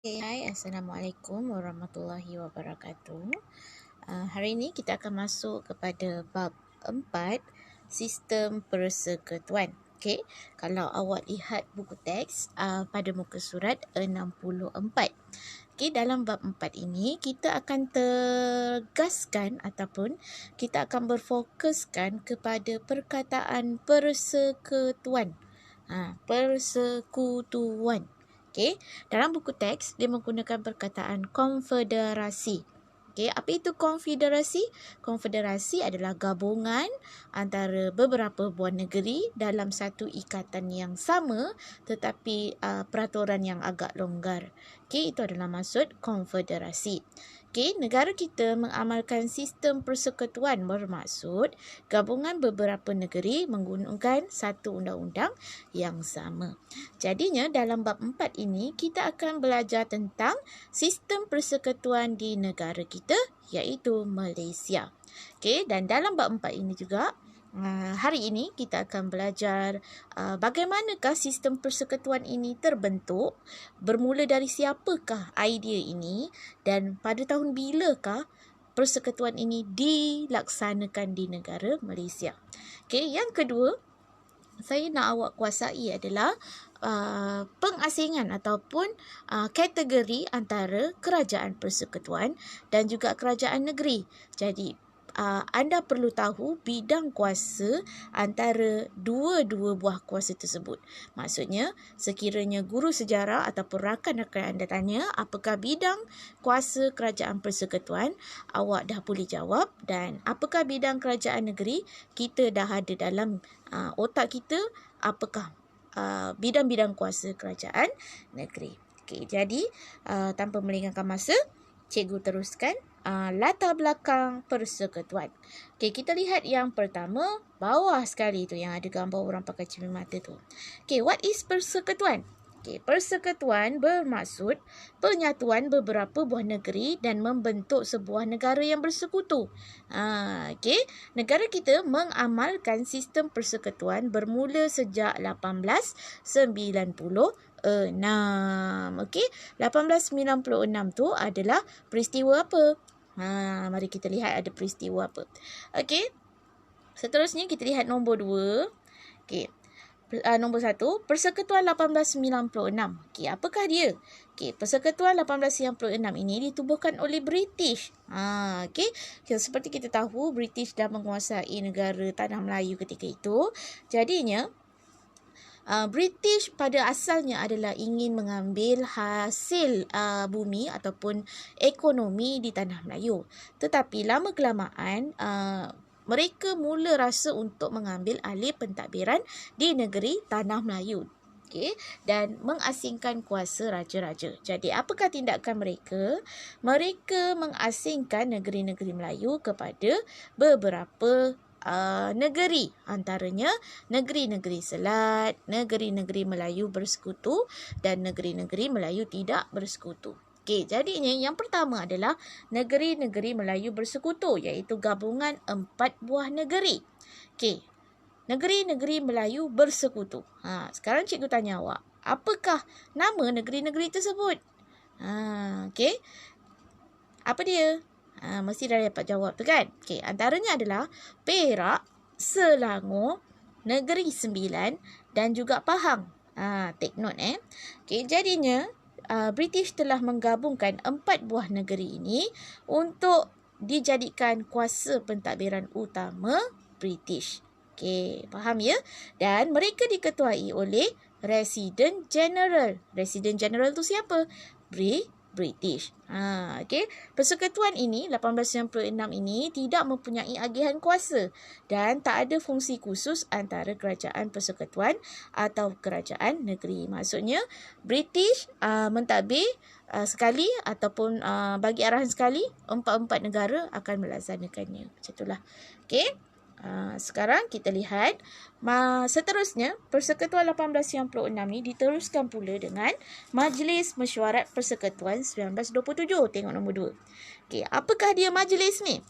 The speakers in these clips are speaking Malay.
Okay, hai, Assalamualaikum warahmatullahi wabarakatuh. Hari ini kita akan masuk kepada bab 4, sistem persekutuan. Okay, kalau awak lihat buku teks pada muka surat 64. Okay, dalam bab 4 ini kita akan tegaskan ataupun kita akan berfokuskan kepada perkataan persekutuan. Persekutuan. Okay. Dalam buku teks, dia menggunakan perkataan konfederasi. Okay. Apa itu konfederasi? Konfederasi adalah gabungan antara beberapa buah negeri dalam satu ikatan yang sama tetapi peraturan yang agak longgar. Okay. Itu adalah maksud konfederasi. Okay. Negara kita mengamalkan sistem persekutuan bermaksud gabungan beberapa negeri menggunakan satu undang-undang yang sama. Jadinya dalam bab 4 ini kita akan belajar tentang sistem persekutuan di negara kita iaitu Malaysia. Okey, dan dalam bab 4 ini juga hari ini kita akan belajar bagaimanakah sistem persekutuan ini terbentuk, bermula dari siapakah idea ini dan pada tahun bilakah persekutuan ini dilaksanakan di negara Malaysia. Okey, yang kedua saya nak awak kuasai adalah pengasingan ataupun kategori antara kerajaan persekutuan dan juga kerajaan negeri. Jadi anda perlu tahu bidang kuasa antara dua-dua buah kuasa tersebut. Maksudnya, sekiranya guru sejarah ataupun rakan-rakan anda tanya apakah bidang kuasa kerajaan persekutuan, awak dah boleh jawab, dan apakah bidang kerajaan negeri, kita dah ada dalam otak kita apakah bidang-bidang kuasa kerajaan negeri. Okey, jadi tanpa melengahkan masa, cikgu teruskan latar belakang persekutuan. Okey, kita lihat yang pertama, bawah sekali tu yang ada gambar orang pakai cermin mata tu. Okey, what is persekutuan? Okay, persekutuan bermaksud penyatuan beberapa buah negeri dan membentuk sebuah negara yang bersekutu. Okay. Negara kita mengamalkan sistem persekutuan bermula sejak 1896. Okay. 1896 tu adalah peristiwa apa? Mari kita lihat ada peristiwa apa. Okay. Seterusnya kita lihat nombor 2. Okay. Nombor 1, Persekutuan 1896. Okey, apakah dia? Okey, Persekutuan 1896 ini ditubuhkan oleh British. Okey, seperti kita tahu, British dah menguasai negara Tanah Melayu ketika itu. Jadinya, British pada asalnya adalah ingin mengambil hasil bumi ataupun ekonomi di Tanah Melayu. Tetapi lama-kelamaan, mereka mula rasa untuk mengambil alih pentadbiran di negeri Tanah Melayu. Okay, dan mengasingkan kuasa raja-raja. Jadi, apakah tindakan mereka? Mereka mengasingkan negeri-negeri Melayu kepada beberapa negeri. Antaranya, negeri-negeri Selat, negeri-negeri Melayu bersekutu dan negeri-negeri Melayu tidak bersekutu. Okey, jadinya yang pertama adalah negeri-negeri Melayu bersekutu, iaitu gabungan 4 buah negeri. Okey, negeri-negeri Melayu bersekutu. Sekarang cikgu tanya awak, apakah nama negeri-negeri tersebut? Okey, apa dia? Mesti dah dapat jawab tu kan? Okey, antaranya adalah Perak, Selangor, Negeri Sembilan dan juga Pahang. Take note Okey, jadinya British telah menggabungkan 4 buah negeri ini untuk dijadikan kuasa pentadbiran utama British. Okey, faham ya? Dan mereka diketuai oleh Resident General. Resident General tu siapa? British. Okay. Persekutuan ini, 1896 ini tidak mempunyai agihan kuasa dan tak ada fungsi khusus antara kerajaan persekutuan atau kerajaan negeri. Maksudnya, British mentadbir sekali ataupun bagi arahan sekali, 4 negara akan melaksanakannya. Macam itulah. Okay. Sekarang kita lihat seterusnya, Persekutuan 1896 ni diteruskan pula dengan Majlis Mesyuarat Persekutuan 1927. Tengok nombor 2. Okey, apakah dia majlis ni?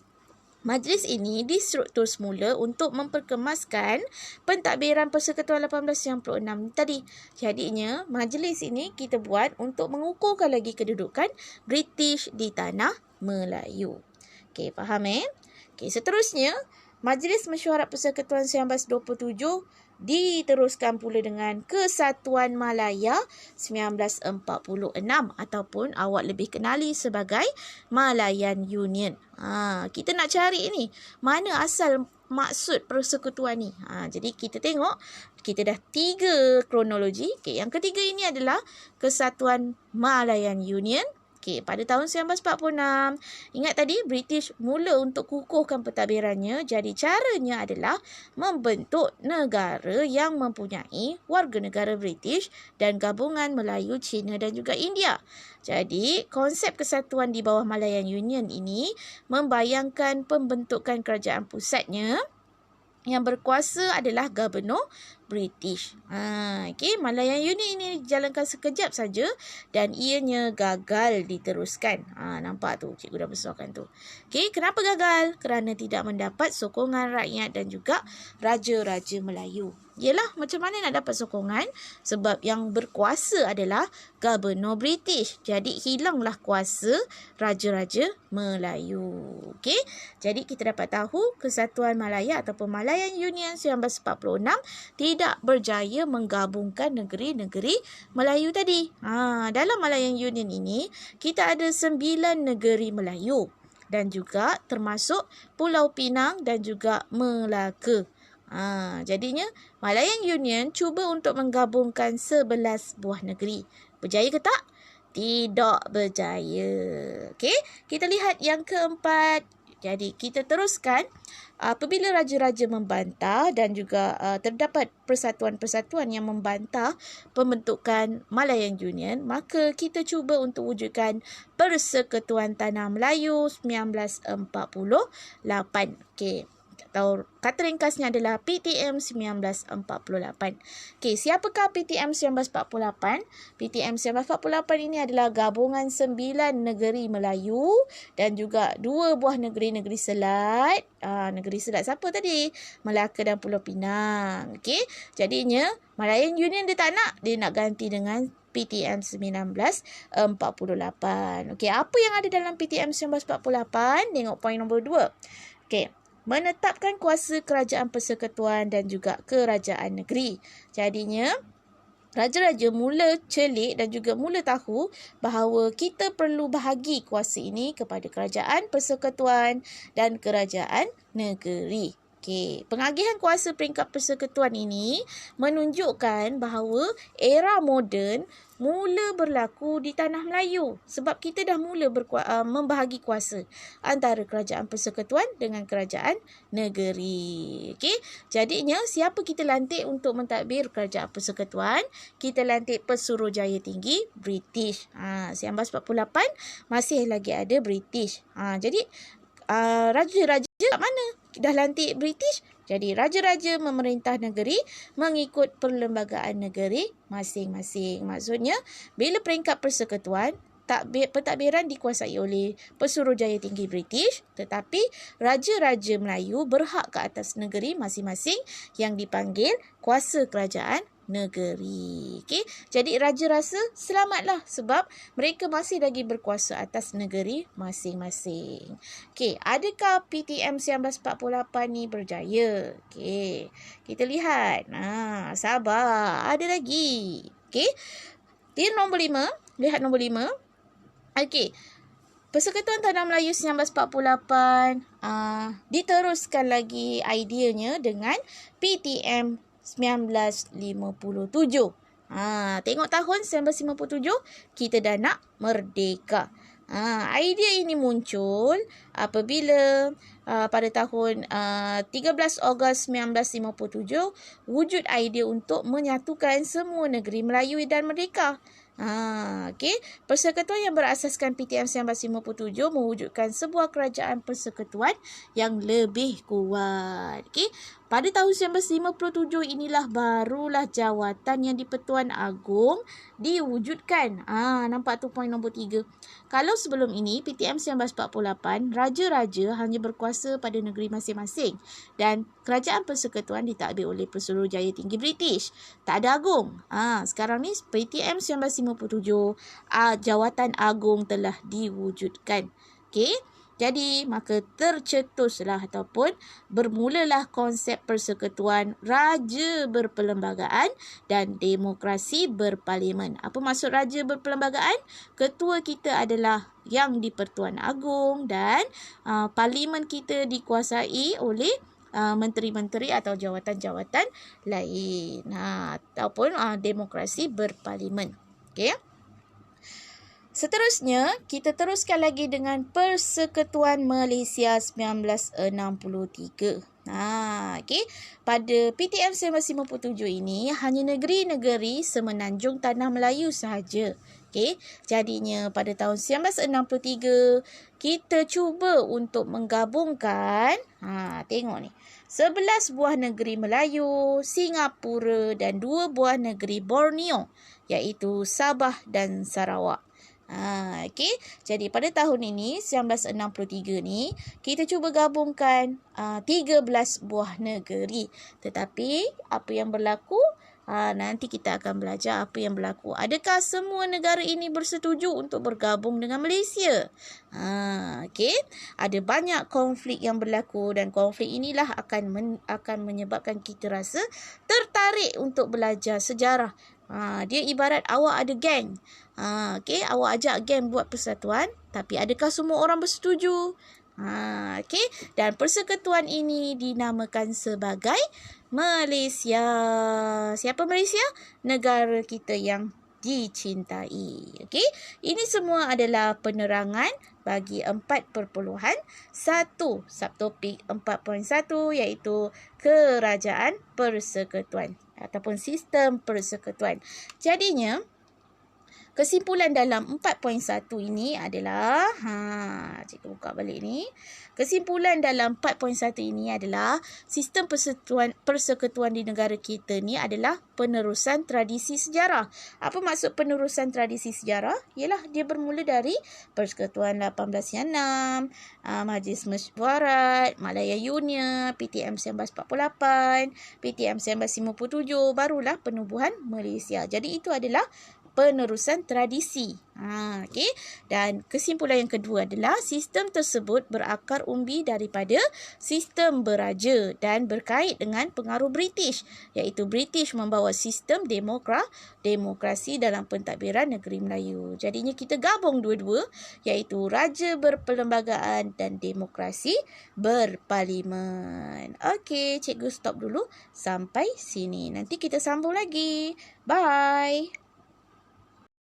Majlis ini distruktur semula untuk memperkemaskan pentadbiran Persekutuan 1896 tadi. Jadinya, majlis ini kita buat untuk mengukuhkan lagi kedudukan British di tanah Melayu. Okey, faham Okey, seterusnya, Majlis Mesyuarat Persekutuan 1927 diteruskan pula dengan Kesatuan Malaya 1946 ataupun awak lebih kenali sebagai Malayan Union. Kita nak cari ni, mana asal maksud persekutuan ni. Jadi kita tengok, kita dah 3 kronologi. Okay, yang ketiga ini adalah Kesatuan Malayan Union. Okay, pada tahun 1946, ingat tadi British mula untuk kukuhkan pentadbirannya. Jadi caranya adalah membentuk negara yang mempunyai warga negara British dan gabungan Melayu, Cina dan juga India. Jadi konsep kesatuan di bawah Malayan Union ini membayangkan pembentukan kerajaan pusatnya yang berkuasa adalah Gubernur British. Okay, Malayan Union ini dijalankan sekejap saja dan ianya gagal diteruskan. Nampak tu, cikgu dah besarkan tu. Okay, kenapa gagal? Kerana tidak mendapat sokongan rakyat dan juga raja-raja Melayu. Yelah, macam mana nak dapat sokongan? Sebab yang berkuasa adalah Gubernur British. Jadi, hilanglah kuasa raja-raja Melayu. Okey, jadi kita dapat tahu Kesatuan Malaya ataupun Malayan Union 1946 tidak berjaya menggabungkan negeri-negeri Melayu tadi. Dalam Malayan Union ini, kita ada 9 negeri Melayu dan juga termasuk Pulau Pinang dan juga Melaka. Jadinya Malayan Union cuba untuk menggabungkan 11 buah negeri. Berjaya ke tak? Tidak berjaya. Okey, kita lihat yang keempat. Jadi kita teruskan, apabila raja-raja membantah dan juga terdapat persatuan-persatuan yang membantah pembentukan Malayan Union, maka kita cuba untuk wujudkan Persekutuan Tanah Melayu 1948. Okey. Atau kata ringkasnya adalah PTM 1948. Okey, siapakah PTM 1948? PTM 1948 ini adalah gabungan 9 negeri Melayu dan juga 2 buah negeri-negeri selat. Negeri selat siapa tadi? Melaka dan Pulau Pinang. Okey, jadinya Malayan Union dia tak nak, dia nak ganti dengan PTM 1948. Okey, apa yang ada dalam PTM 1948? Tengok poin nombor 2. Okey, menetapkan kuasa kerajaan persekutuan dan juga kerajaan negeri. Jadinya, raja-raja mula celik dan juga mula tahu bahawa kita perlu bahagi kuasa ini kepada kerajaan persekutuan dan kerajaan negeri. Okey, pengagihan kuasa peringkat persekutuan ini menunjukkan bahawa era moden mula berlaku di tanah Melayu sebab kita dah mula membahagi kuasa antara kerajaan persekutuan dengan kerajaan negeri. Okey, jadinya siapa kita lantik untuk mentadbir kerajaan persekutuan? Kita lantik Pesuruhjaya Tinggi British. 1948 masih lagi ada British. Jadi raja-raja kat mana? Dah lantik British. Jadi raja-raja memerintah negeri mengikut perlembagaan negeri masing-masing. Maksudnya, bila peringkat persekutuan, pentadbiran dikuasai oleh Pesuruhjaya Tinggi British, tetapi raja-raja Melayu berhak ke atas negeri masing-masing yang dipanggil kuasa kerajaan negeri. Okey, jadi raja rasa selamatlah sebab mereka masih lagi berkuasa atas negeri masing-masing. Okey, adakah PTM 1948 ni berjaya? Okey, kita lihat. Sabar, ada lagi. Okey, di nombor 5, lihat nombor 5. Okey, Persekutuan Tanah Melayu 1948 diteruskan lagi ideanya dengan PTM 1957. Tengok tahun 1957, kita dah nak merdeka. Idea ini muncul apabila pada tahun 13 Ogos 1957 wujud idea untuk menyatukan semua negeri Melayu dan merdeka. Okey, persekutuan yang berasaskan PTM 1957 mewujudkan sebuah kerajaan persekutuan yang lebih kuat. Okey, pada tahun 1957 inilah barulah jawatan yang di-Pertuan Agong diwujudkan. Nampak tu poin nombor 3. Kalau sebelum ini, PTM 1948, raja-raja hanya berkuasa pada negeri masing-masing dan kerajaan persekutuan ditadbir oleh Pesuruhjaya Tinggi British. Tak ada Agong. Sekarang ni PTM 1957, jawatan Agong telah diwujudkan. Okey. Jadi, maka tercetuslah ataupun bermulalah konsep persekutuan, raja berperlembagaan dan demokrasi berparlimen. Apa maksud raja berperlembagaan? Ketua kita adalah yang di-Pertuan Agong dan parlimen kita dikuasai oleh menteri-menteri atau jawatan-jawatan lain. Ataupun demokrasi berparlimen. Okey. Seterusnya, kita teruskan lagi dengan Persekutuan Malaysia 1963. Okey. Pada PTM 1957 ini, hanya negeri-negeri semenanjung Tanah Melayu sahaja. Okey. Jadinya pada tahun 1963, kita cuba untuk menggabungkan, tengok ni, 11 buah negeri Melayu, Singapura dan 2 buah negeri Borneo, iaitu Sabah dan Sarawak. Okey. Jadi pada tahun ini 1963 ni kita cuba gabungkan 13 buah negeri. Tetapi apa yang berlaku? Nanti kita akan belajar apa yang berlaku. Adakah semua negara ini bersetuju untuk bergabung dengan Malaysia? Okey. Ada banyak konflik yang berlaku dan konflik inilah akan menyebabkan kita rasa tertarik untuk belajar sejarah. Dia ibarat awak ada geng. Okey, awak ajak geng buat persatuan, tapi adakah semua orang bersetuju? Okey, dan persekutuan ini dinamakan sebagai Malaysia. Siapa Malaysia? Negara kita yang dicintai. Okey, ini semua adalah penerangan bagi 4.1 subtopik 4.1 iaitu kerajaan persekutuan ataupun sistem persekutuan. Jadinya, kesimpulan dalam 4.1 ini adalah, cikgu buka balik ni. Kesimpulan dalam 4.1 ini adalah sistem persekutuan di negara kita ni adalah penerusan tradisi sejarah. Apa maksud penerusan tradisi sejarah? Ialah dia bermula dari Persekutuan 1896, Majlis Mesyuarat, Malaya Union, PTM 1948, PTM 1957, barulah penubuhan Malaysia. Jadi itu adalah penerusan tradisi. Okey. Dan kesimpulan yang kedua adalah sistem tersebut berakar umbi daripada sistem beraja dan berkait dengan pengaruh British, iaitu British membawa sistem demokrasi dalam pentadbiran negeri Melayu. Jadinya kita gabung dua-dua, iaitu raja berperlembagaan dan demokrasi berparlimen. Okey, cikgu stop dulu sampai sini. Nanti kita sambung lagi. Bye.